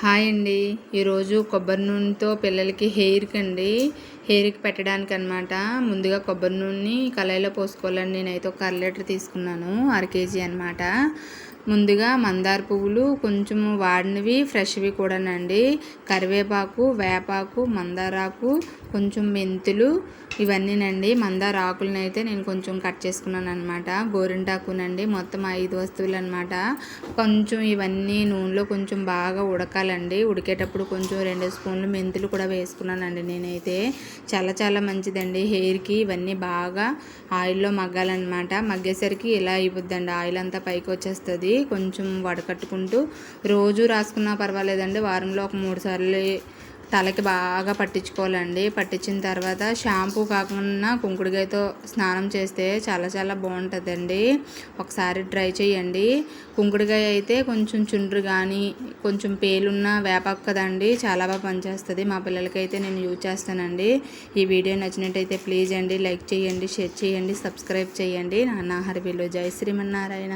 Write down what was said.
Hi అండి. ఈరోజు కొబ్బరి నూనెతో పిల్లలకి హెయిర్కి పెట్టడానికి అనమాట. ముందుగా కొబ్బరి నూనెని కళాయిలో పోసుకోవాలండి. నేనైతే ఒక 1/2 లీటర్ తీసుకున్నాను, 1/2 కేజీ అనమాట. ముందుగా మందార పువ్వులు కొంచెం వాడినవి, ఫ్రెష్వి కూడానండి. కరివేపాకు, వేపాకు, మందారాకు, కొంచెం మెంతులు, ఇవన్నీనండి. మందార ఆకులను అయితే నేను కొంచెం కట్ చేసుకున్నాను అనమాట. గోరింటాకునండి. మొత్తం 5 వస్తువులు అనమాట. కొంచెం ఇవన్నీ నూనెలో కొంచెం బాగా ఉడకాలండి. ఉడికేటప్పుడు కొంచెం 2 స్పూన్లు మెంతులు కూడా వేసుకున్నానండి. నేనైతే చాలా మంచిదండి హెయిర్కి. ఇవన్నీ బాగా ఆయిల్లో మగ్గాలన్నమాట. మగ్గేసరికి ఇలా అయిపోద్దండి, ఆయిల్ అంతా పైకి వచ్చేస్తుంది. కొంచెం వడకట్టుకుంటూ రోజు రాసుకున్నా పర్వాలేదండి. వారంలో ఒక 3 సార్లు తలకి బాగా పట్టించుకోవాలండి. పట్టించిన తర్వాత షాంపూ కాకుండా కుంకుడుకాయతో స్నానం చేస్తే చాలా బాగుంటుందండి. ఒకసారి ట్రై చేయండి. కుంకుడుకాయ అయితే కొంచెం చుండ్రు కానీ కొంచెం పేలున్న వేపాకు కదండి, చాలా బాగా పనిచేస్తుంది. మా పిల్లలకైతే నేను యూజ్ చేస్తానండి. ఈ వీడియో నచ్చినట్టయితే ప్లీజ్ అండి లైక్ చేయండి, షేర్ చేయండి, సబ్స్క్రైబ్ చేయండి. నాన్న హరివిలు. జై శ్రీమన్నారాయణ.